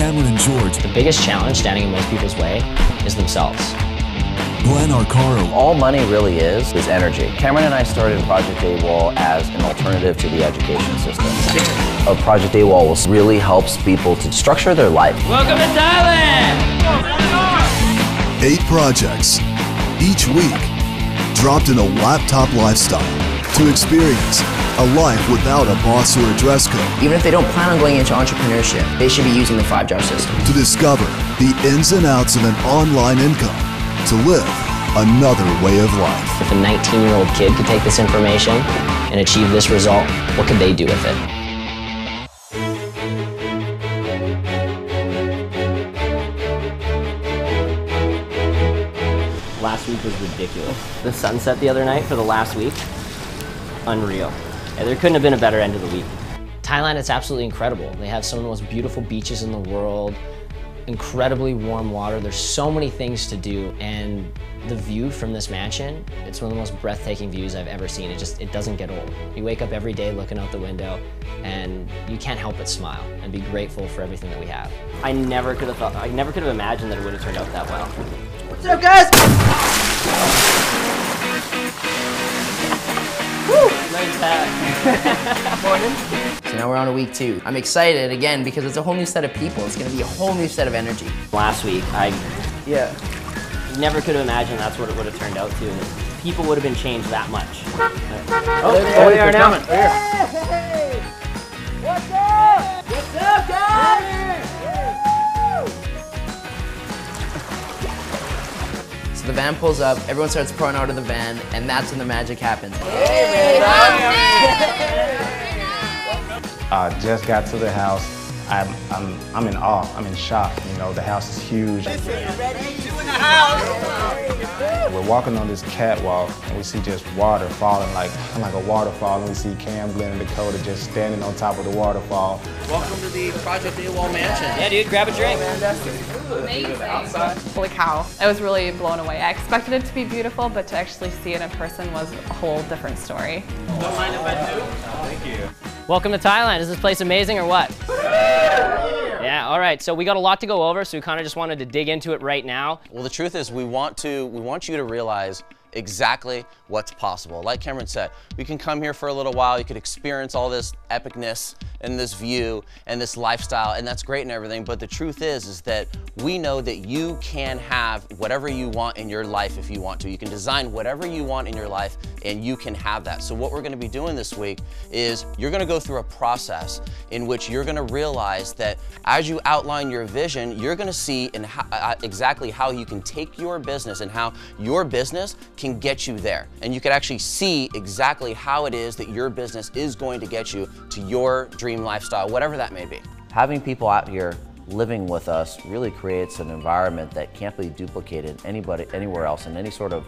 Cameron and George. The biggest challenge standing in most people's way is themselves. Glenn Arcaro. All money really is energy. Cameron and I started Project AWOL as an alternative to the education system. Project AWOL really helps people to structure their life. Welcome to Thailand! 8 projects, each week, dropped in a laptop lifestyle to experience a life without a boss or a dress code. Even if they don't plan on going into entrepreneurship, they should be using the 5-jar system. To discover the ins and outs of an online income, to live another way of life. If a 19-year-old kid could take this information and achieve this result, what could they do with it? Last week was ridiculous. The sunset the other night for the last week, unreal. Yeah, there couldn't have been a better end of the week. Thailand, it's absolutely incredible. They have some of the most beautiful beaches in the world, incredibly warm water. There's so many things to do, and the view from this mansion, it's one of the most breathtaking views I've ever seen. It doesn't get old. You wake up every day looking out the window and you can't help but smile and be grateful for everything that we have. I never could have imagined that it would have turned out that well. What's up, guys? Woo! Nice hat. Morning. So now we're on to week 2. I'm excited again because it's a whole new set of people. It's going to be a whole new set of energy. Last week, I never could have imagined that's what it would have turned out to. People would have been changed that much. Oh, they are now. Hey! What's up? What's up, guys? So the van pulls up, everyone starts pouring out of the van, and that's when the magic happens. Hey, I just got to the house. I'm in awe. I'm in shock. You know, the house is huge. We're walking on this catwalk and we see just water falling like a waterfall, and we see Cam, Glenn, and Dakota just standing on top of the waterfall. Welcome to the Project AWOL mansion. Yeah, dude, grab a drink. Holy cow, I was really blown away. I expected it to be beautiful, but to actually see it in person was a whole different story. Don't mind if I do. Thank you. Welcome to Thailand. Is this place amazing or what? Yeah, all right, so we got a lot to go over, so we kind of just wanted to dig into it right now. Well, the truth is we want you to realize exactly what's possible. Like Cameron said, we can come here for a little while, you could experience all this epicness and this view and this lifestyle, and that's great and everything, but the truth is that we know that you can have whatever you want in your life if you want to. You can design whatever you want in your life and you can have that. So what we're gonna be doing this week is you're gonna go through a process in which you're gonna realize that as you outline your vision, you're gonna see exactly how you can take your business and how your business can get you there. And you can actually see exactly how it is that your business is going to get you to your dream lifestyle, whatever that may be. Having people out here living with us really creates an environment that can't be duplicated anywhere else in any sort of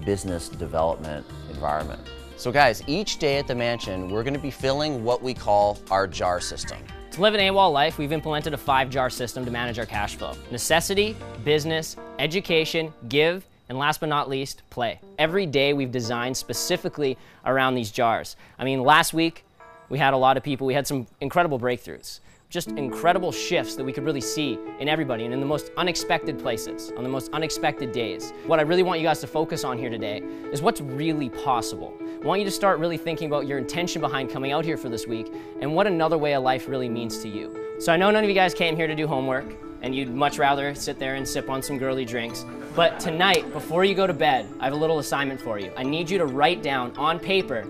business development environment. So guys, each day at the mansion, we're gonna be filling what we call our jar system. To live an AWOL life, we've implemented a 5-jar system to manage our cash flow. Necessity, business, education, give, and last but not least, play. Every day we've designed specifically around these jars. I mean, last week we had a lot of people, we had some incredible breakthroughs. Just incredible shifts that we could really see in everybody and in the most unexpected places, on the most unexpected days. What I really want you guys to focus on here today is what's really possible. I want you to start really thinking about your intention behind coming out here for this week and what another way of life really means to you. So I know none of you guys came here to do homework and you'd much rather sit there and sip on some girly drinks. But tonight, before you go to bed, I have a little assignment for you. I need you to write down on paper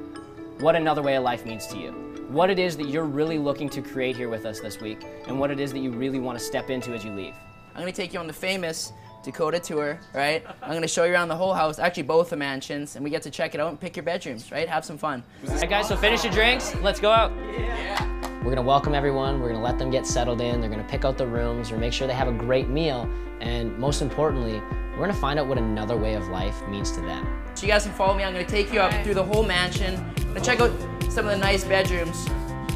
what another way of life means to you. What it is that you're really looking to create here with us this week, and what it is that you really want to step into as you leave. I'm going to take you on the famous Dakota tour, right? I'm going to show you around the whole house, actually both the mansions, and we get to check it out and pick your bedrooms, right? Have some fun. All right, guys, so finish your drinks. Let's go out. Yeah. We're going to welcome everyone. We're going to let them get settled in. They're going to pick out the rooms. We're going to make sure they have a great meal. And most importantly, we're going to find out what another way of life means to them. So you guys can follow me. I'm going to take you up through the whole mansion. I'm going to check out some of the nice bedrooms.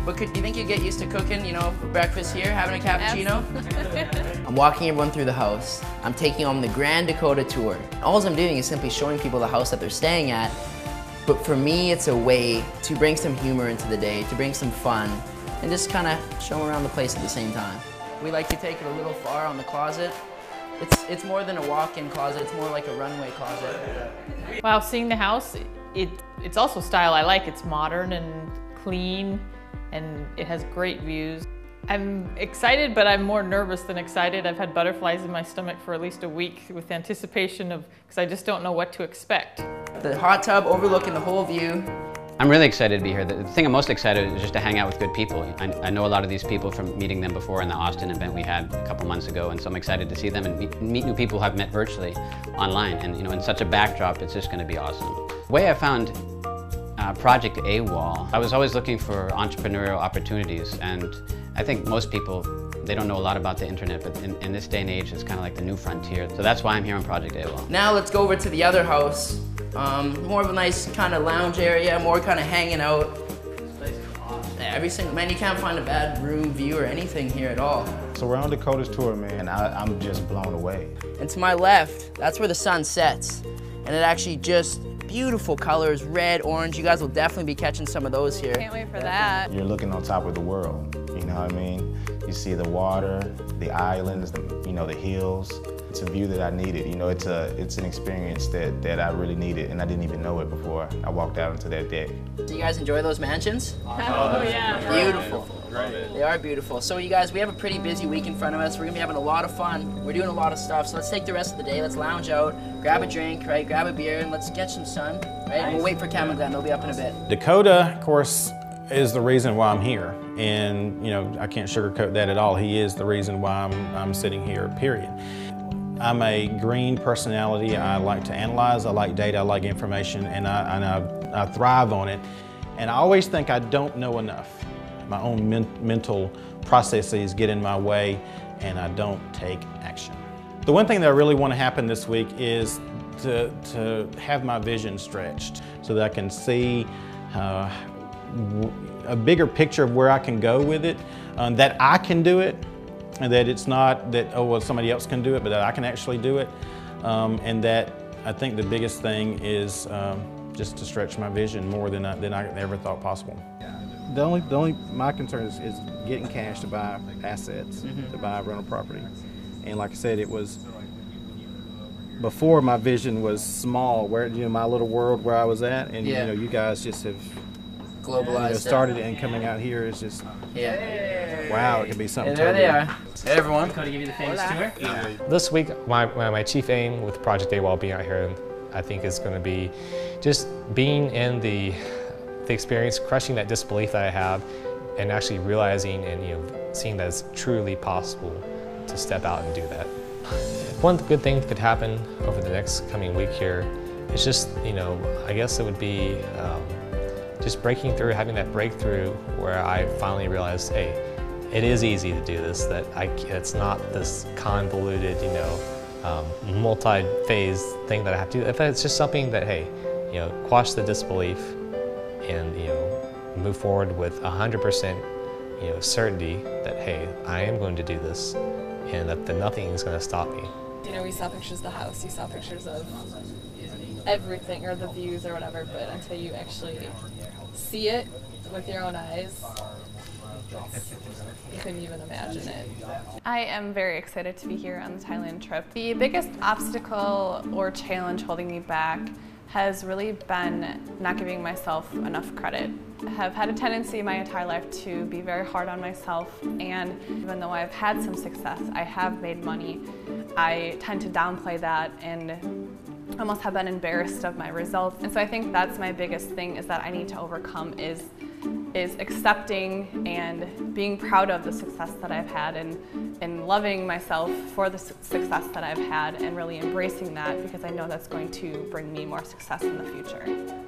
But do you think you'd get used to cooking, you know, breakfast here, having a cappuccino? I'm walking everyone through the house. I'm taking them on the Grand Dakota tour. All I'm doing is simply showing people the house that they're staying at. But for me, it's a way to bring some humor into the day, to bring some fun, and just kind of show them around the place at the same time. We like to take it a little far on the closet. It's more than a walk-in closet, it's more like a runway closet. Wow, seeing the house, it's also style I like. It's modern and clean, and it has great views. I'm excited, but I'm more nervous than excited. I've had butterflies in my stomach for at least a week with anticipation because I just don't know what to expect. The hot tub overlooking the whole view. I'm really excited to be here. The thing I'm most excited is just to hang out with good people. I know a lot of these people from meeting them before in the Austin event we had a couple months ago, and so I'm excited to see them and meet new people who I've met virtually online. And in such a backdrop, it's just going to be awesome. The way I found Project AWOL, I was always looking for entrepreneurial opportunities, and I think most people, they don't know a lot about the internet, but in this day and age, it's kind of like the new frontier. So that's why I'm here on Project AWOL. Now let's go over to the other house. More of a nice kind of lounge area, more kind of hanging out. Every single, man, you can't find a bad room view or anything here at all. So we're on Dakota's tour, man, and I'm just blown away. And to my left, that's where the sun sets. And it actually just beautiful colors, red, orange. You guys will definitely be catching some of those here. Can't wait for that. You're looking on top of the world, you know what I mean? You see the water, the islands, the hills. It's a view that I needed. You know, it's an experience that I really needed, and I didn't even know it before I walked out into that deck. Do you guys enjoy those mansions? Oh yeah. Beautiful. They are beautiful. So you guys, we have a pretty busy week in front of us. We're gonna be having a lot of fun. We're doing a lot of stuff. So let's take the rest of the day. Let's lounge out, grab a drink, right? Grab a beer, and let's get some sun, right? And we'll wait for Cam and Glenn. They'll be up in a bit. Dakota, of course, is the reason why I'm here. And, you know, I can't sugarcoat that at all. He is the reason why I'm sitting here, period. I'm a green personality. I like to analyze, I like data, I like information, and I thrive on it. And I always think I don't know enough. My own mental processes get in my way, and I don't take action. The one thing that I really want to happen this week is to have my vision stretched so that I can see a bigger picture of where I can go with it, that I can do it, and that it's not that, oh, well, somebody else can do it, but that I can actually do it. And that I think the biggest thing is just to stretch my vision more than I ever thought possible. The only my concern is getting cash to buy assets, to buy rental property. And like I said, it was, before my vision was small, where, you know, my little world where I was at, and you know, you guys just have Globalized. Started it, and coming out here is just, wow, it can be something. And there they are. Hey everyone. Dakota give you the famous tour. This week, my chief aim with Project AWOL being out here, I think, is going to be just being in the experience, crushing that disbelief that I have, and actually realizing and seeing that it's truly possible to step out and do that. One good thing that could happen over the next coming week here is just, I guess it would be just breaking through, having that breakthrough where I finally realized, hey, it is easy to do this, that it's not this convoluted, multi-phase thing that I have to do. If it's just something that, hey, quash the disbelief and, move forward with 100% certainty that, hey, I am going to do this, and that nothing is going to stop me. We saw pictures of the house, you saw pictures of everything, or the views or whatever, but until you actually see it with your own eyes, you couldn't even imagine it. I am very excited to be here on the Thailand trip. The biggest obstacle or challenge holding me back has really been not giving myself enough credit. I have had a tendency my entire life to be very hard on myself, and even though I've had some success, I have made money, I tend to downplay that and almost have been embarrassed of my results. And so I think that's my biggest thing, is that I need to overcome is accepting and being proud of the success that I've had, and loving myself for the success that I've had, and really embracing that, because I know that's going to bring me more success in the future.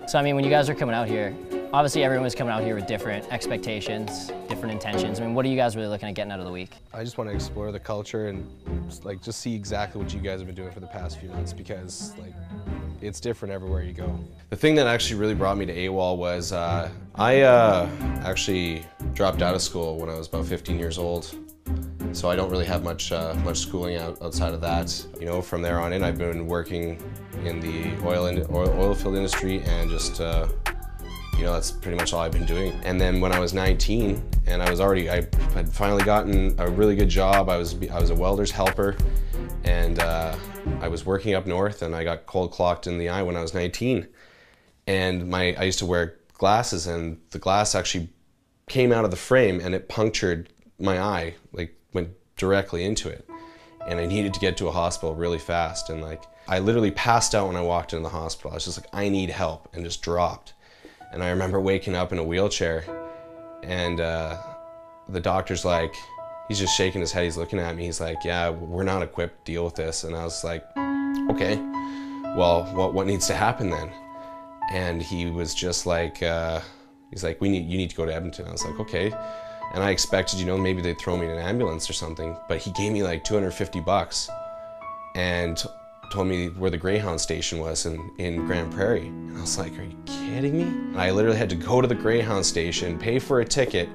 So I mean, when you guys are coming out here, obviously everyone's coming out here with different expectations, different intentions. I mean, what are you guys really looking at getting out of the week? I just want to explore the culture and just see exactly what you guys have been doing for the past few months, because it's different everywhere you go. The thing that actually really brought me to AWOL was I actually dropped out of school when I was about 15 years old. So I don't really have much schooling outside of that. From there on in, I've been working in the oil field industry and just You know, that's pretty much all I've been doing. And then when I was 19, and I had finally gotten a really good job. I was a welder's helper, and I was working up north, and I got cold clocked in the eye when I was 19. And I used to wear glasses, and the glass actually came out of the frame, and it punctured my eye, like went directly into it. And I needed to get to a hospital really fast, and like I literally passed out when I walked into the hospital. I was just like, I need help, and just dropped. And I remember waking up in a wheelchair, and the doctor's like, he's just shaking his head, he's looking at me, he's like, yeah, we're not equipped to deal with this. And I was like, okay, well, what needs to happen then? And he was just like, he's like, you need to go to Edmonton. I was like, okay. And I expected, you know, maybe they'd throw me in an ambulance or something, but he gave me like $250 and told me where the Greyhound station was in Grand Prairie. And I was like, are you kidding me? And I literally had to go to the Greyhound station, pay for a ticket,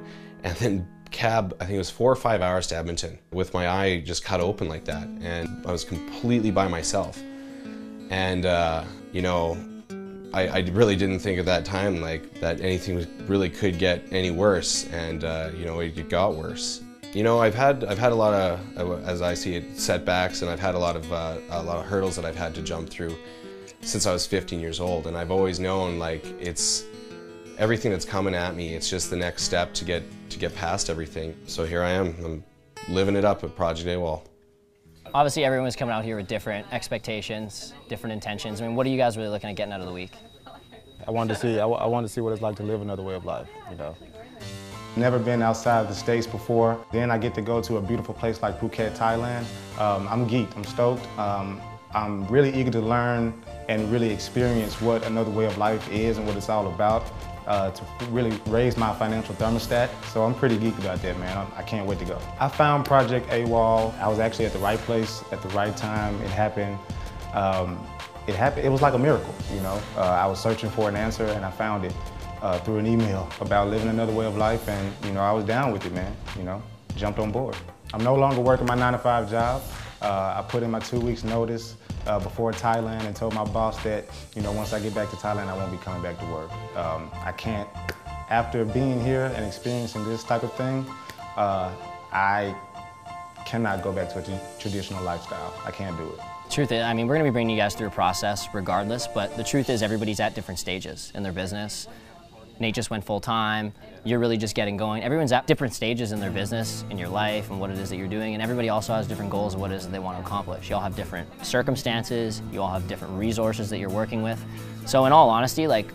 and then cab, I think it was 4 or 5 hours to Edmonton with my eye just cut open like that. And I was completely by myself. And, you know, I really didn't think at that time like that anything really could get any worse, and you know, it got worse. You know, I've had a lot of, as I see it, setbacks, and I've had a lot of hurdles that I've had to jump through since I was 15 years old, and I've always known like it's everything that's coming at me. It's just the next step to get past everything. So here I am. I'm living it up at Project AWOL. Obviously, everyone's coming out here with different expectations, different intentions. I mean, what are you guys really looking at getting out of the week? I wanted to see what it's like to live another way of life, you know. Never been outside of the States before. Then I get to go to a beautiful place like Phuket, Thailand. I'm geeked, I'm stoked. I'm really eager to learn and really experience what another way of life is and what it's all about, to really raise my financial thermostat. So I'm pretty geeked about that, man. I can't wait to go. I found Project AWOL. I was actually at the right place at the right time. It happened. It was like a miracle, you know. I was searching for an answer, and I found it through an email about living another way of life, and you know, I was down with it, man. You know, jumped on board. I'm no longer working my 9-to-5 job. I put in my 2 weeks notice before Thailand and told my boss that, you know, once I get back to Thailand, I won't be coming back to work. I can't, after being here and experiencing this type of thing, I cannot go back to a traditional lifestyle. I can't do it. Truth is, I mean, we're going to be bringing you guys through a process regardless, but the truth is everybody's at different stages in their business. Nate just went full-time, you're really just getting going. Everyone's at different stages in their business, in your life, and what it is that you're doing, and everybody also has different goals of what it is that they want to accomplish. You all have different circumstances, you all have different resources that you're working with. So in all honesty, like,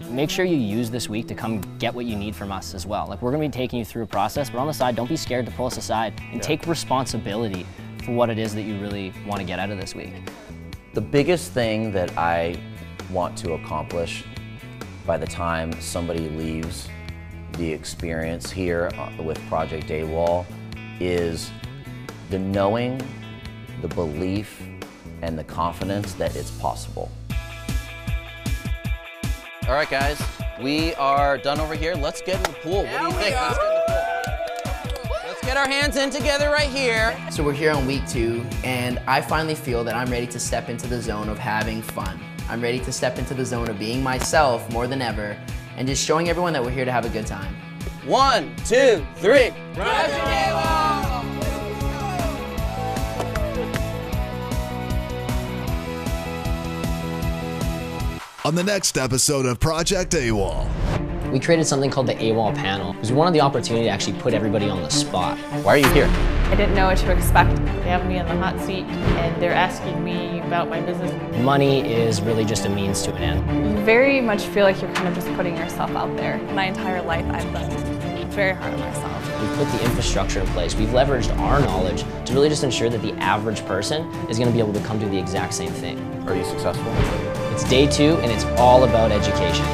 make sure you use this week to come get what you need from us as well. Like, we're going to be taking you through a process, but on the side, don't be scared to pull us aside and take responsibility for what it is that you really want to get out of this week. The biggest thing that I want to accomplish by the time somebody leaves the experience here with Project AWOL is the knowing, the belief, and the confidence that it's possible. All right, guys, we are done over here. Let's get in the pool. What do you think? Let's get in the pool. Let's get our hands in together right here. So we're here on week 2, and I finally feel that I'm ready to step into the zone of having fun. I'm ready to step into the zone of being myself more than ever, and just showing everyone that we're here to have a good time. 1, 2, 3. Project AWOL! On the next episode of Project AWOL. We created something called the AWOL panel because we wanted the opportunity to actually put everybody on the spot. Why are you here? I didn't know what to expect. They have me on the hot seat, and they're asking me about my business. Money is really just a means to an end. You very much feel like you're kind of just putting yourself out there. My entire life I've been very hard on myself. We've put the infrastructure in place. We've leveraged our knowledge to really just ensure that the average person is going to be able to come do the exact same thing. Are you successful? It's day 2, and it's all about education.